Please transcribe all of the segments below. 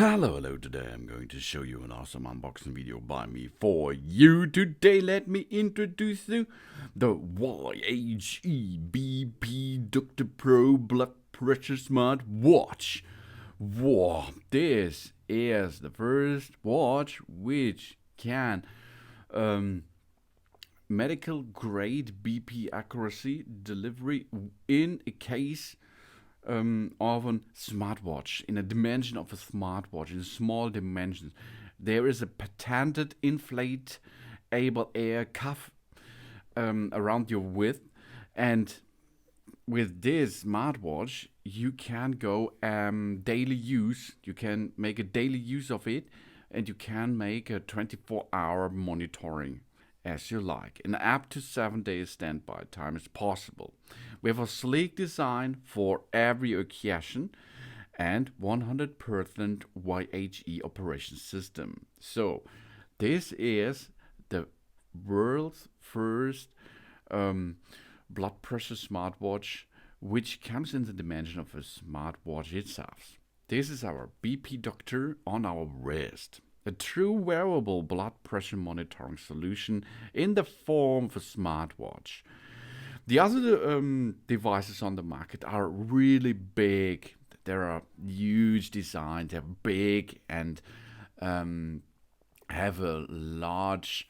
Hello, today I'm going to show you an awesome unboxing video by me for you. Today let me introduce you the YHE BP Dr. Pro Blood Pressure Smart Watch. Wow, this is the first watch which can medical grade BP accuracy delivery in a case of a smartwatch, in a dimension of a smartwatch, in small dimensions. There is a patented inflatable air cuff around your width, and with this smartwatch you can go daily use. You can make a daily use of it, and you can make a 24-hour monitoring as you like. And up to 7 days standby time is possible. We have a sleek design for every occasion and 100% YHE operation system. So this is the world's first blood pressure smartwatch, which comes in the dimension of a smartwatch itself. This is our BP Doctor on our wrist. A true wearable blood pressure monitoring solution in the form of a smartwatch. The other devices on the market are really big. There are huge designs. They're big and have a large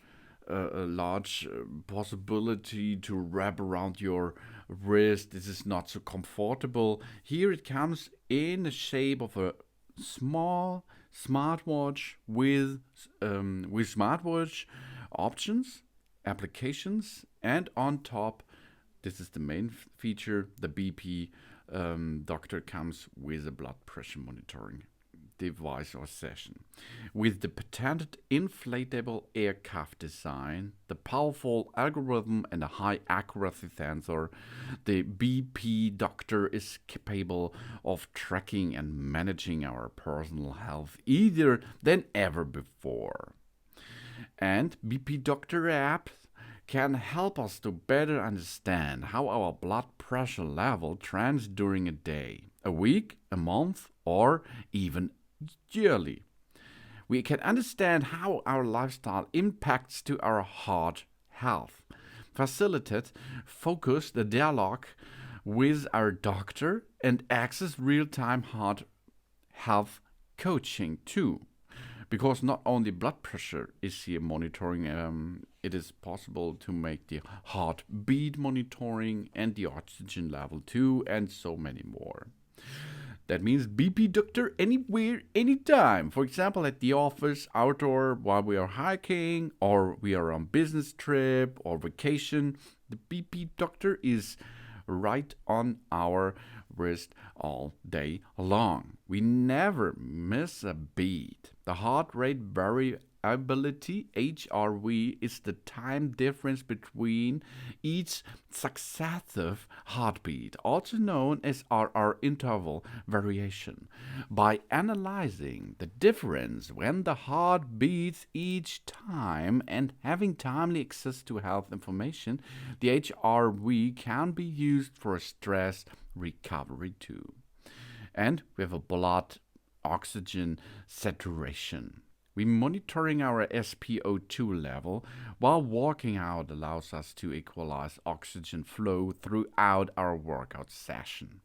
possibility to wrap around your wrist. This is not so comfortable. Here it comes in the shape of a small smartwatch with smartwatch options, applications, and on top, this is the main feature, the BP Doctor comes with a blood pressure monitoring device or session. With the patented inflatable air cuff design, the powerful algorithm, and a high accuracy sensor, the BP Doctor is capable of tracking and managing our personal health easier than ever before. And BP Doctor app can help us to better understand how our blood pressure level trends during a day, a week, a month, or even yearly. We can understand how our lifestyle impacts to our heart health, facilitate focused dialogue with our doctor, and access real-time heart health coaching too. Because not only blood pressure is here monitoring, it is possible to make the heartbeat monitoring and the oxygen level too, and so many more. That means BP Doctor anywhere, anytime. For example, at the office, outdoor, while we are hiking, or we are on business trip or vacation. The BP Doctor is right on our wrist all day long. We never miss a beat. The heart rate variability, HRV, is the time difference between each successive heartbeat, also known as RR interval variation. By analyzing the difference when the heart beats each time and having timely access to health information, the HRV can be used for stress recovery too. And we have a blood oxygen saturation. We're monitoring our SpO2 level while working out allows us to equalize oxygen flow throughout our workout session.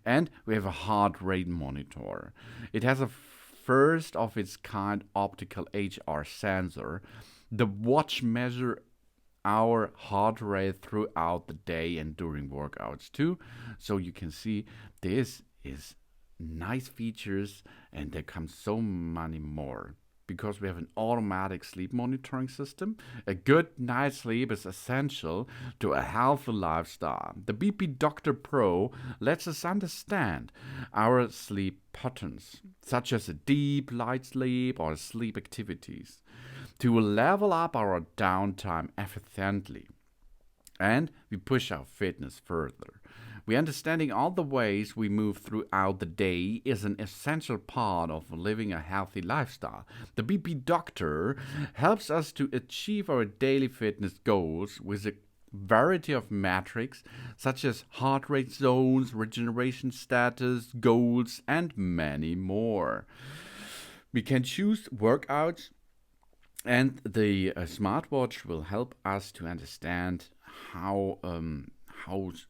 And we have a heart rate monitor. It has a first of its kind optical HR sensor. The watch measures our heart rate throughout the day and during workouts too. So you can see this is nice features, and there comes so many more. Because we have an automatic sleep monitoring system, a good night's sleep is essential to a healthy lifestyle. The BP Doctor Pro lets us understand our sleep patterns, such as a deep, light sleep or sleep activities, to level up our downtime efficiently. And we push our fitness further. We understanding all the ways we move throughout the day is an essential part of living a healthy lifestyle. The BP Doctor helps us to achieve our daily fitness goals with a variety of metrics such as heart rate zones, regeneration status, goals, and many more. We can choose workouts, and the smartwatch will help us to understand how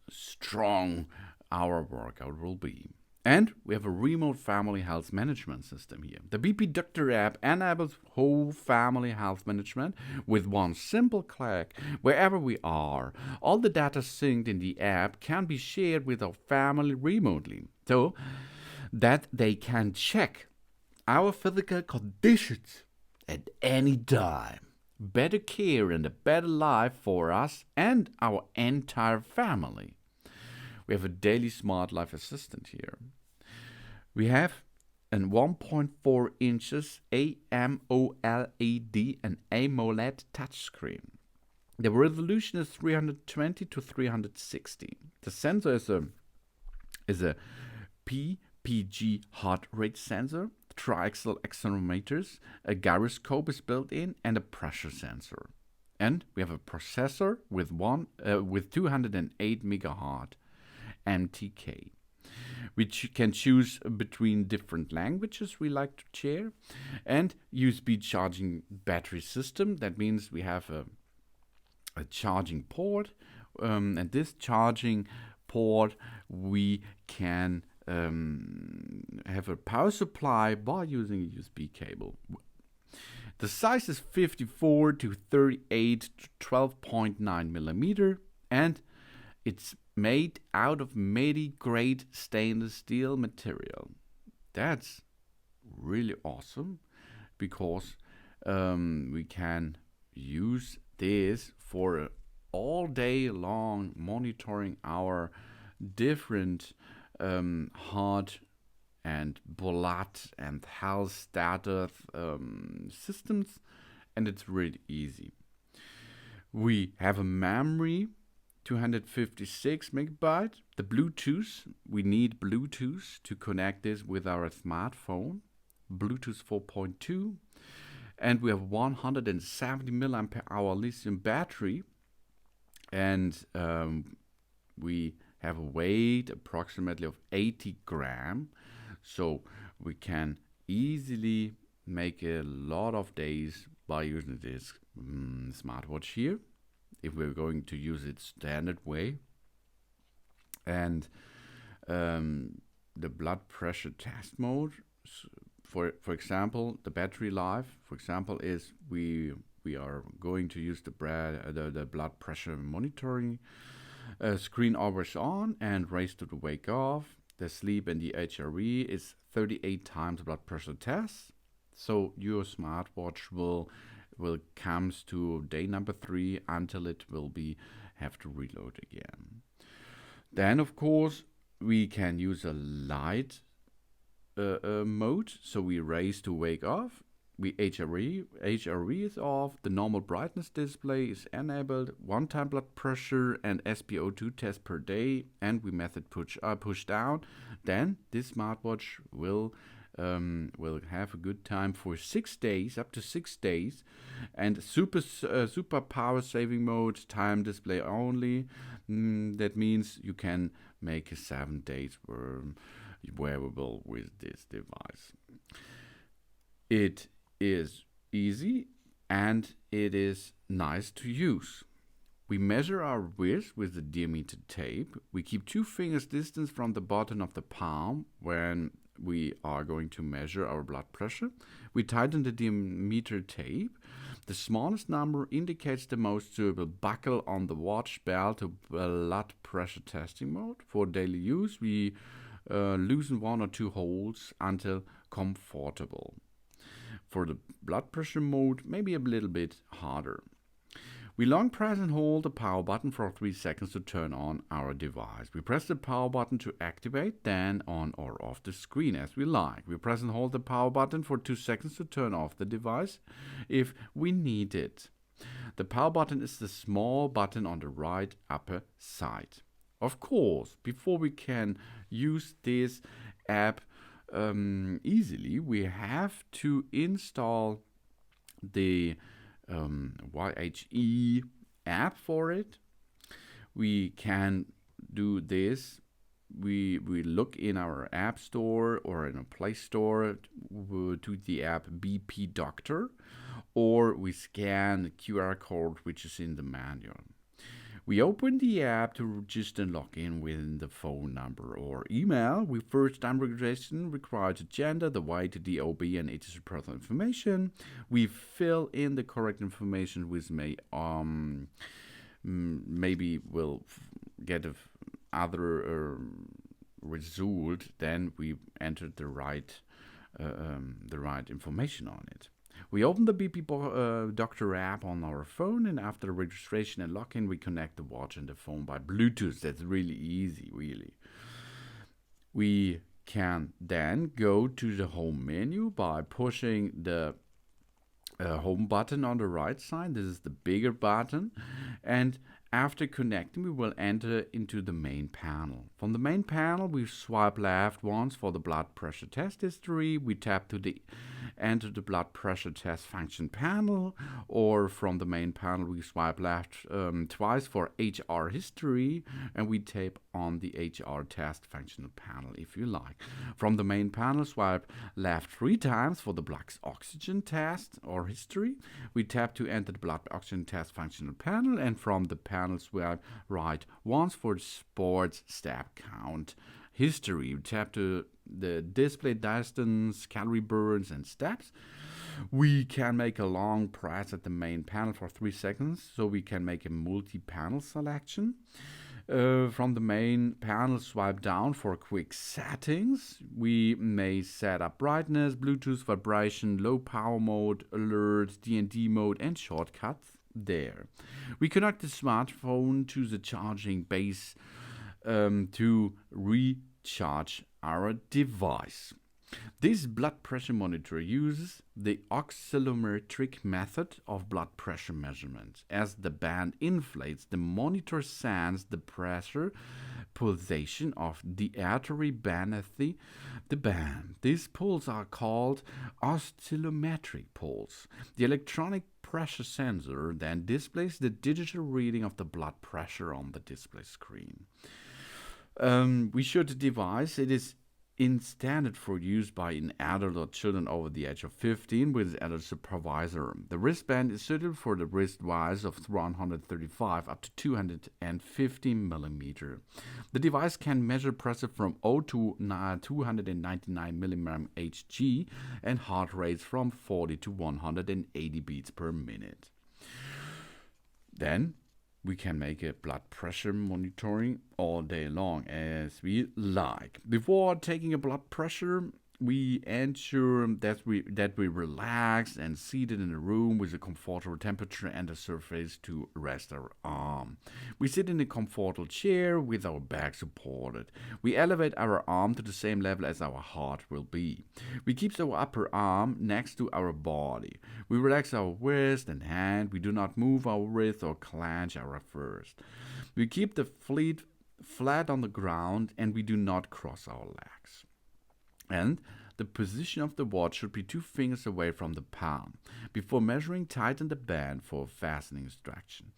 strong our workout will be. And we have a remote family health management system here. The BP Doctor app enables whole family health management with one simple click wherever we are. All the data synced in the app can be shared with our family remotely so that they can check our physical conditions at any time. Better care and a better life for us and our entire family. We have a daily smart life assistant here. We have a 1.4 inches AMOLED and AMOLED touchscreen. The resolution is 320 to 360. The sensor is a PPG heart rate sensor, triaxial accelerometers, a gyroscope is built in, and a pressure sensor. And we have a processor with 208 megahertz MTK. We can choose between different languages we like to share, and USB charging battery system. That means we have a charging port, and this charging port we can have a power supply by using a USB cable. The size is 54 to 38 to 12.9 millimeter, and it's made out of grade stainless steel material. That's really awesome because we can use this for all day long monitoring our different heart and blood and health status systems, and it's really easy. We have a memory 256 megabyte. The Bluetooth, we need Bluetooth to connect this with our smartphone, Bluetooth 4.2, and we have 170 milliampere hour lithium battery, and we have a weight approximately of 80 grams, so we can easily make a lot of days by using this smartwatch here, if we're going to use it standard way. And the blood pressure test mode, for example, the battery life, for example, is we are going to use the blood pressure monitoring screen always on and raise to the wake off. The sleep and the HeartRate is 38 times blood pressure test. So your smartwatch will comes to day number 3 until it will have to reload again. Then of course we can use a light mode. So we raise to wake off. We HeartRate is off. The normal brightness display is enabled. One-time blood pressure and SpO2 test per day, and we method push down. Then this smartwatch will have a good time for 6 days, up to 6 days, and super power saving mode, time display only. That means you can make a 7 days wearable with this device. It is easy and it is nice to use. We measure our width with the diameter tape. We keep 2 fingers distance from the bottom of the palm when we are going to measure our blood pressure. We tighten the diameter tape. The smallest number indicates the most suitable buckle on the watch belt to blood pressure testing mode. For daily use, we loosen 1 or 2 holes until comfortable. For the blood pressure mode, maybe a little bit harder. We long press and hold the power button for 3 seconds to turn on our device. We press the power button to activate, then on or off the screen as we like. We press and hold the power button for 2 seconds to turn off the device if we need it. The power button is the small button on the right upper side. Of course, before we can use this app easily, we have to install the YHE app for it. We can do this we look in our app store or in a Play Store to the app BP Doctor, or we scan the QR code which is in the manual. We open the app to register and log in with the phone number or email. We first time registration requires the gender, the weight, the DOB, and it is personal information. We fill in the correct information which maybe we'll get other result. Then we enter the right information on it. We open the BP Doctor app on our phone, and after registration and login, we connect the watch and the phone by Bluetooth. That's really easy, really. We can then go to the home menu by pushing the home button on the right side. This is the bigger button. And after connecting, we will enter into the main panel. From the main panel, we swipe left once for the blood pressure test history. We tap to enter the blood pressure test function panel, or from the main panel, we swipe left twice for HR history, and we tap on the HR test functional panel if you like. From the main panel, swipe left 3 times for the blood oxygen test or history. We tap to enter the blood oxygen test functional panel, and from the panel, swipe right once for the sports step count history. We tap to the display distance, calorie burns, and steps. We can make a long press at the main panel for 3 seconds, so we can make a multi-panel selection. From the main panel, swipe down for quick settings. We may set up brightness, Bluetooth, vibration, low power mode, alert, D&D mode, and shortcuts there. We connect the smartphone to the charging base to recharge our device. This blood pressure monitor uses the oscillometric method of blood pressure measurement. As the band inflates, the monitor sends the pressure pulsation of the artery beneath the band. These pulses are called oscillometric pulse. The electronic pressure sensor then displays the digital reading of the blood pressure on the display screen. We show the device. It is intended for use by an adult or children over the age of 15 with an adult supervisor. The wristband is suited for the wrist size of 135 up to 250 millimeter. The device can measure pressure from 0 to 299 millimeter Hg and heart rates from 40 to 180 beats per minute. Then we can make a blood pressure monitoring all day long as we like. Before taking a blood pressure, we ensure that we relax and seated in a room with a comfortable temperature and a surface to rest our arm. We sit in a comfortable chair with our back supported. We elevate our arm to the same level as our heart will be. We keep our upper arm next to our body. We relax our wrist and hand. We do not move our wrist or clench our fist. We keep the feet flat on the ground and we do not cross our legs. And the position of the watch should be 2 fingers away from the palm. Before measuring, tighten the band for fastening instruction.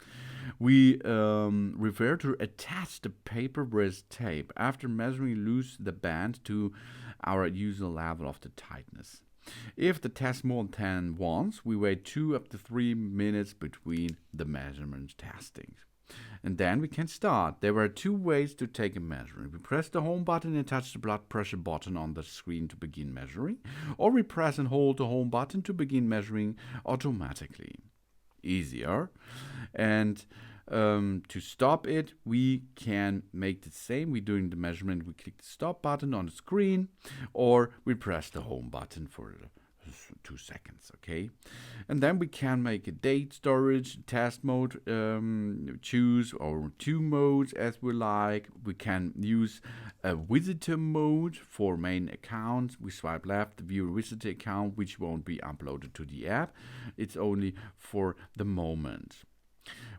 We refer to attach the paper wrist tape. After measuring, loosen the band to our usual level of the tightness. If the test more than once, we wait 2 up to 3 minutes between the measurement testings. And then we can start. There were 2 ways to take a measurement. We press the home button and touch the blood pressure button on the screen to begin measuring, or we press and hold the home button to begin measuring automatically. Easier. And to stop it, we can make the same. We're doing the measurement. We click the stop button on the screen, or we press the home button for 2 seconds, okay? And then we can make a date, storage, test mode, choose or 2 modes as we like. We can use a visitor mode for main accounts. We swipe left, view a visitor account, which won't be uploaded to the app. It's only for the moment.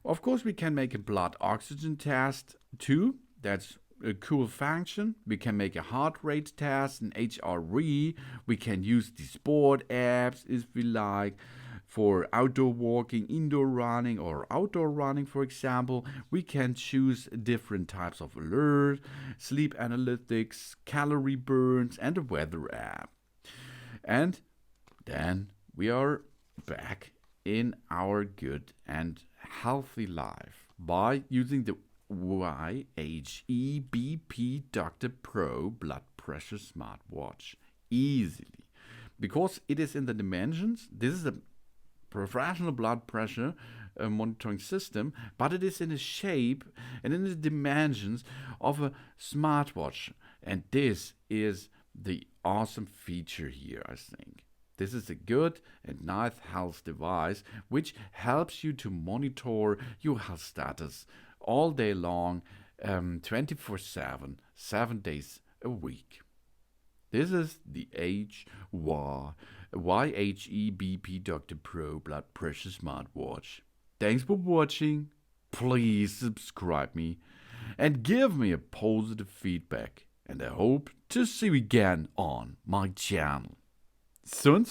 Of course, we can make a blood oxygen test too. That's a cool function. We can make a heart rate test, an HeartRate. We can use the sport apps if we like. For outdoor walking, indoor running, or outdoor running, for example, we can choose different types of alert, sleep analytics, calorie burns, and a weather app. And then we are back in our good and healthy life by using the YHE BP Dr. Pro blood pressure smartwatch easily. Because it is in the dimensions, this is a professional blood pressure monitoring system, but it is in the shape and in the dimensions of a smartwatch. And this is the awesome feature here, I think. This is a good and nice health device which helps you to monitor your health status all day long, 24/7, 7 days a week. This is the YHE BP Dr. Pro Blood Pressure Smartwatch. Thanks for watching. Please subscribe me and give me a positive feedback. And I hope to see you again on my channel. Soon.